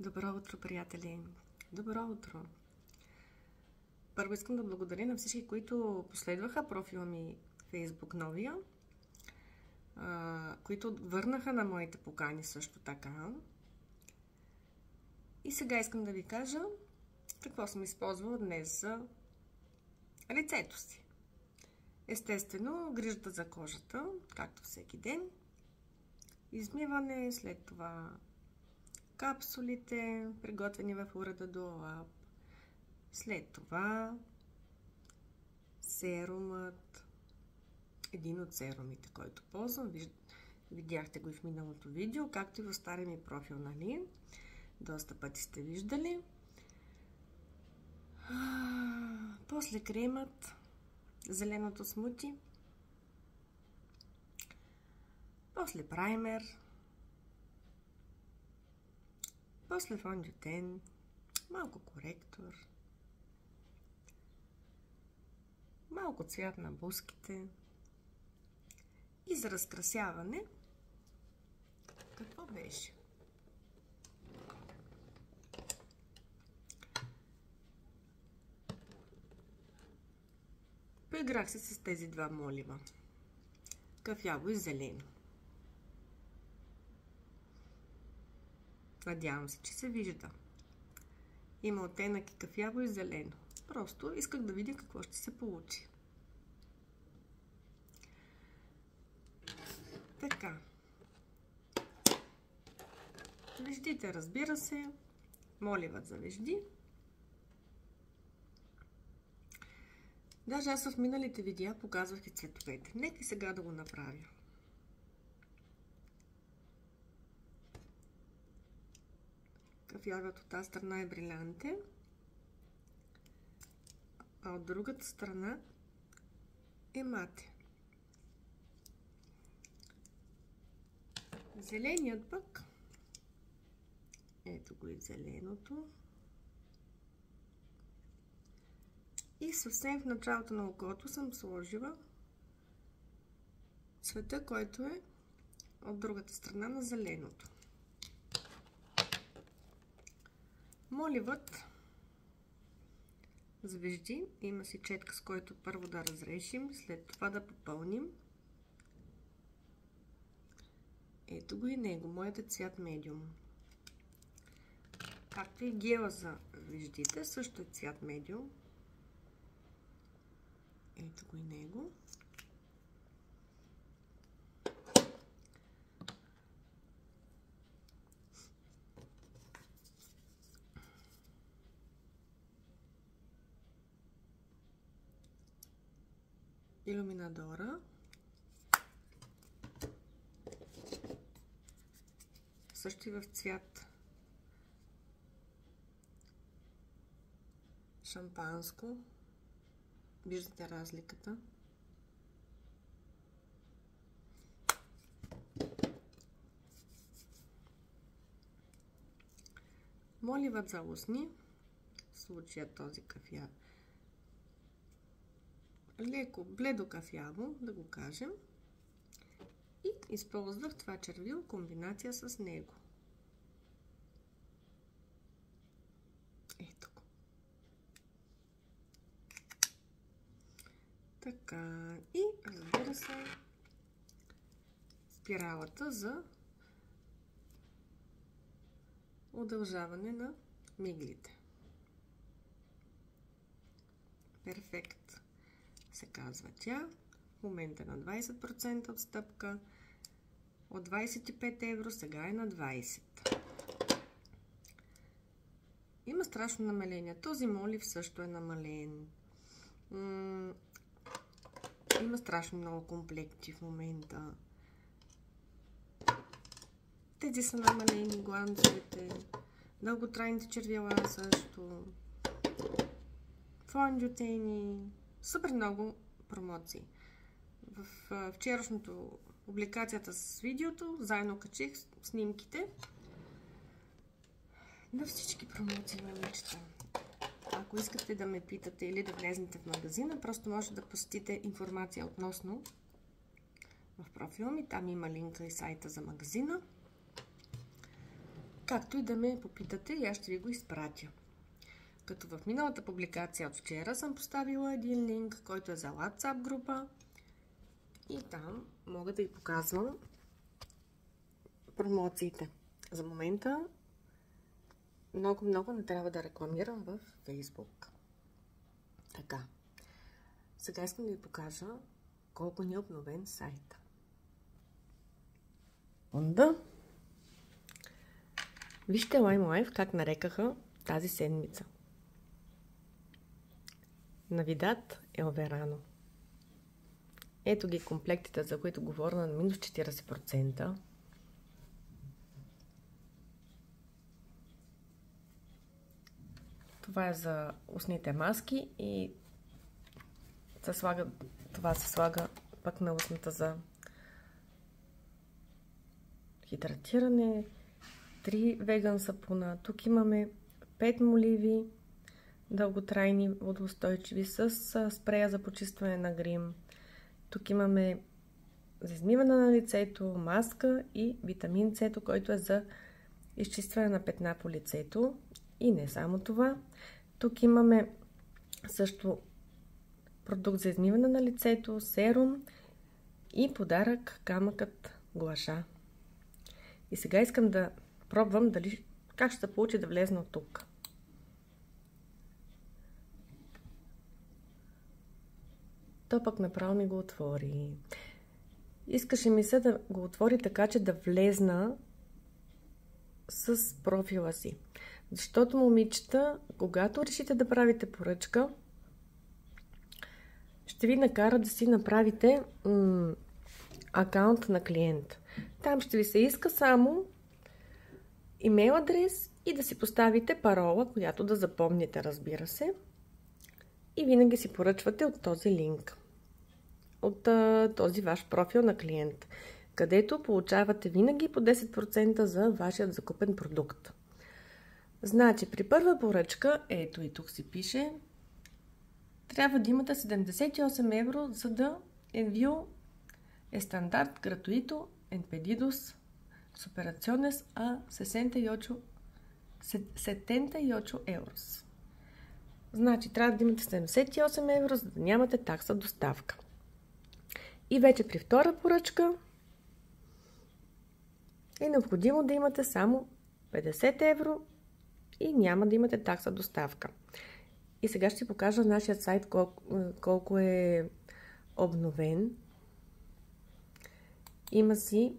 Добро утро, приятели! Добро утро! Първо искам да благодаря на всички, които последваха профила ми Facebook новия, които върнаха на моите покани също така. И сега искам да ви кажа какво съм използвала днес за лицето си. Естествено, грижата за кожата, както всеки ден. Измиване, след това капсулите, приготвени в уреда до лап. След това серумът, един от серумите, който ползвам. Видяхте го и в миналото видео, както и в стария ми профил, нали? Доста пъти сте виждали. После кремът, зеленото смути. После праймер. После фондютен, малко коректор, малко цвят на бузките и за разкрасяване какво беше? Поиграх се с тези два молива, кафяво и зелено. Надявам се, че се вижда. Има оттенък и кафяво и зелено. Просто исках да видя какво ще се получи. Така. Веждите, разбира се. Моливът за вежди. Даже аз в миналите видеа показвах и цветовете. Нека сега да го направя. Кафявият от тази страна е брилянтен, а от другата страна е мате. Зеленият пък, ето го и зеленото. И съвсем в началото на окото съм сложила цвета, който е от другата страна на зеленото. Моливът за вежди има си четка, с който първо да разрешим, след това да попълним. Ето го и него, моят е цвят медиум. Както и гела за веждите, също е цвят медиум. Ето го и него. Илюминадора. Също и в цвят шампанско. Виждате разликата. Моливът за устни, в случая този кафяв, леко бледо кафяво, да го кажем, и използвах това червило в комбинация с него. Ето го. Така, и разбира се, спиралата за удължаване на миглите. Перфект се казва тя. В момента е на 20% отстъпка. От 25 евро сега е на 20. Има страшно намаление. Този молив също е намален. Има страшно много комплекти в момента. Тези са намалени, гланцовете, дълготрайните червила също, фондютени, супер много промоции. В вчерашното публикацията с видеото заедно качих снимките на всички промоции на момичета. Ако искате да ме питате или да влезнете в магазина, просто може да посетите информация относно в профила ми. Там има линка и сайта за магазина. както и да ме попитате и аз ще ви го изпратя. Като в миналата публикация от вчера съм поставила един линк, който е за WhatsApp група и там мога да ви показвам промоциите. За момента много не трябва да рекламирам в Facebook. Така. Сега искам да ви покажа колко ни е обновен сайта. Вижте LimeLife как нарекаха тази седмица. Навидат Елверано. Ето ги комплектите, за които говоря, на минус 40%. Това е за устните маски и това се слага пък на устната за хидратиране. 3 веган сапуна. Тук имаме 5 моливи, дълготрайни, водоустойчиви с спрея за почистване на грим. Тук имаме за измиване на лицето, маска и витамин С, който е за изчистване на петна по лицето. И не само това. Тук имаме също продукт за измиване на лицето, серум и подарък камъкът глаша. И сега искам да пробвам как ще се получи да влезна от тук. То пък направо ми го отвори. Искаше ми се да го отвори така, че да влезна с профила си. Защото, момичета, когато решите да правите поръчка, ще ви накара да си направите акаунт на клиент. Там ще ви се иска само имейл адрес и да си поставите парола, която да запомните, разбира се. И винаги си поръчвате от този линк. От този ваш профил на клиент, където получавате винаги по 10% за вашият закупен продукт. Значи, при първа поръчка, ето и тук си пише, трябва да имате 78 евро, за да envio е стандарт gratuito en pedidos superaciones a 78 euros. Значи, трябва да имате 78 евро, за да нямате такса доставка. И вече при втора поръчка е необходимо да имате само 50 евро и няма да имате такса доставка. И сега ще покажа нашия сайт колко е обновен. Има си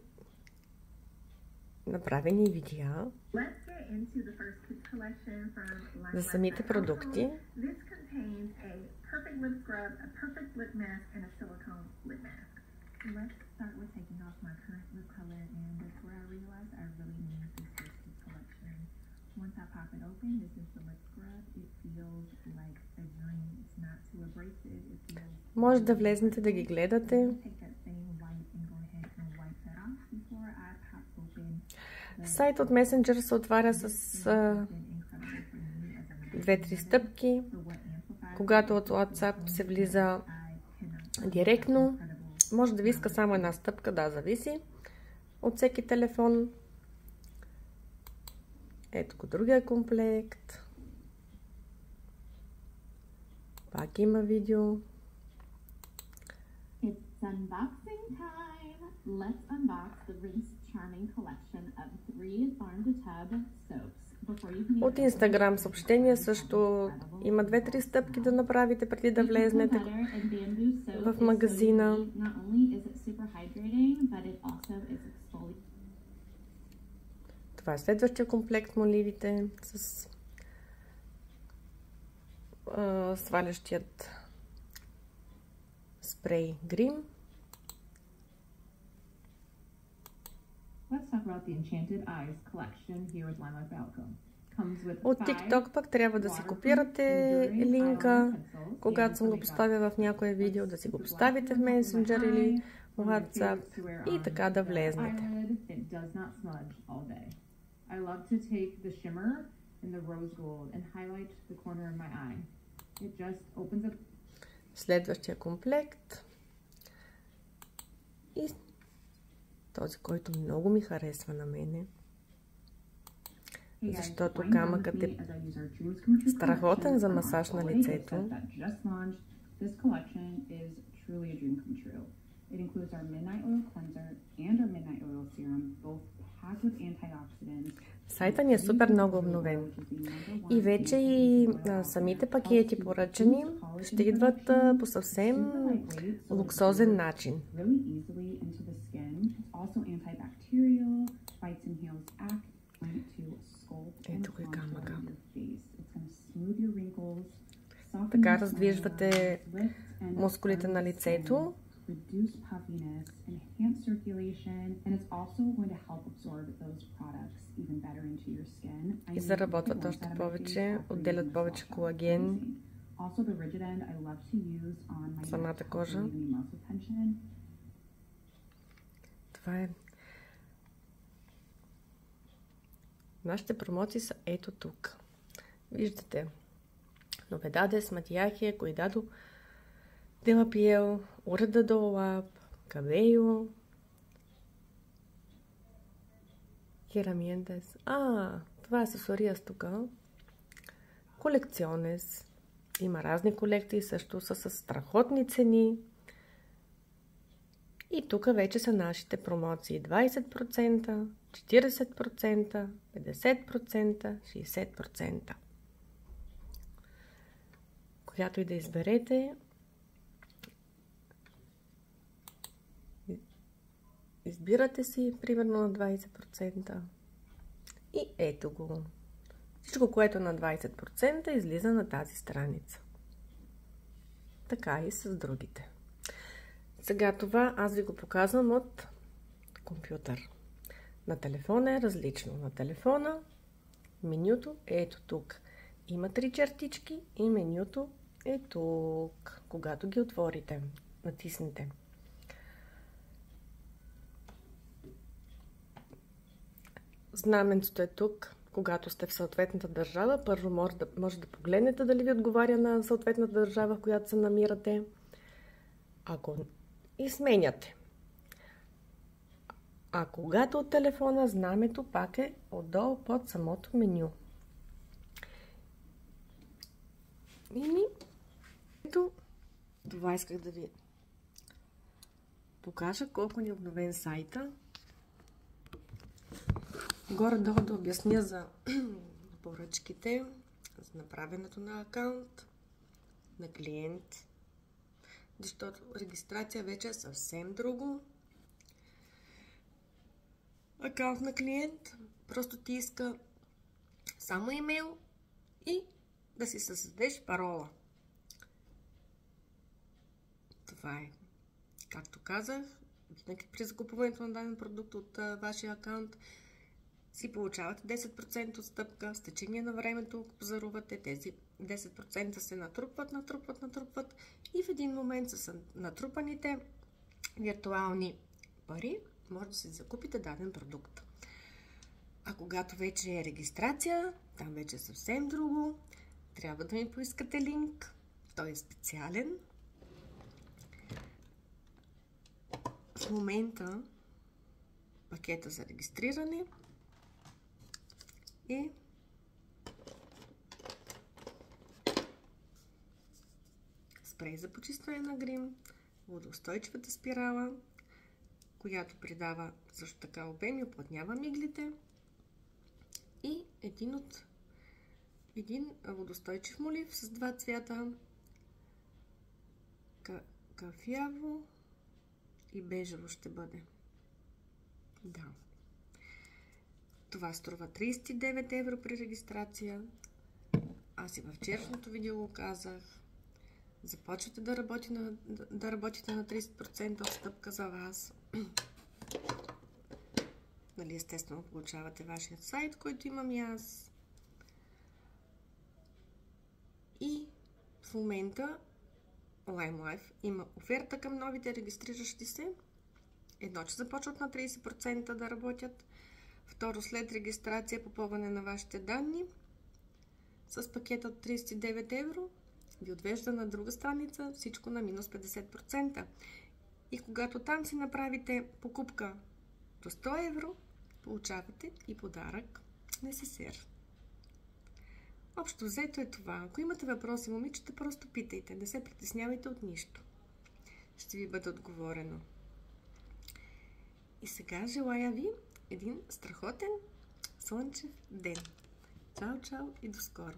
направени видеа за самите продукти. Може да влезнете да ги гледате. Сайт от Messenger се отваря с 2-3 стъпки. Когато от WhatsApp се влиза директно, може да ви иска само една стъпка, да, зависи от всеки телефон. Ето го другия комплект. Пак има видео. It's unboxing time. Let's unbox the Rinse Charming collection of 3 farm to tub soaps. От Instagram съобщения също има 2-3 стъпки да направите преди да влезнете в магазина. Това е следващия комплект моливите с свалящият спрей грим. От TikTok пък трябва да си копирате линка, когато съм го поставя в някое видео, да си го поставите в Messenger или WhatsApp и така да влезнете. Следващия комплект и този, който много ми харесва на мене. защото камъкът е страхотен за масаж на лицето. It includes our Midnight Oil Cleanser and our Midnight Oil Serum, both packed with antioxidants. Сайта ни е супер много обновен. И вече и самите пакети поръчани ще идват по съвсем луксозен начин. Ето го и камъка. Така раздвижвате мускулите на лицето. Reduce puffiness, enhance circulation, and it's also going to help absorb those products even better into your skin. И заработват още повече, отделят повече колаген. Also the rigid end I love to use on my самата кожа. muscle tension. Това е. Нашите промоции са ето тук. Виждате. Novedades, maquillaje, cuidado de la piel, hora de doab, cabello, herramientas. Това е асесория тук. Колекционес. Има разни колекции, също са с страхотни цени. И тук вече са нашите промоции. 20%, 40%, 50%, 60%. Която и да изберете, избирате си примерно на 20% и ето го. Всичко, което на 20% излиза на тази страница. Така и с другите. Сега това аз ви го показвам от компютър. На телефона е различно. На телефона менюто е ето тук. Има 3 чертички и менюто е тук. Когато ги отворите, натиснете. Знаменцето е тук, когато сте в съответната държава. Първо може да погледнете дали ви отговаря на съответната държава, в която се намирате. Ако и сменяте. А когато от телефона, знамето пак е отдолу под самото меню. Ето, това исках да ви покажа колко ни е обновен сайта. Горе-долу да обясня за поръчките, за направенето на акаунт, на клиент, защото регистрация вече е съвсем друго. Акаунт на клиент просто ти иска само имейл и да си създадеш парола. Това е. Както казах, винаги при закупуването на даден продукт от вашия акаунт си получавате 10% отстъпка. С течение на времето, ако пазарувате, тези 10% се натрупват и в един момент с натрупаните виртуални пари може да си закупите даден продукт. А когато вече е регистрация, там вече е съвсем друго. Трябва да ми поискате линк. Той е специален. В момента пакета за регистриране и спрей за почистване на грим, водоустойчивата спирала, която придава също така обем и уплътнява миглите, и един водостойчив молив с 2 цвята, кафяво и бежево ще бъде. Да. Това струва 39 евро при регистрация. Аз и във вчерашното видео го казах. Започвате да работите на 30% отстъпка за вас. Нали, естествено, получавате вашия сайт, който имам и аз. И в момента LimeLife има оферта към новите регистриращи се. Едно, че започват на 30% да работят. Второ, след регистрация, попълване на вашите данни с пакет от 39 евро ви отвежда на друга страница, всичко на минус 50%. И когато там си направите покупка до 100 евро, получавате и подарък Несесер. Общо взето е това. Ако имате въпроси, момичета, просто питайте. Не се притеснявайте от нищо. Ще ви бъде отговорено. И сега желая ви един страхотен слънчев ден. Чао, чао и до скоро!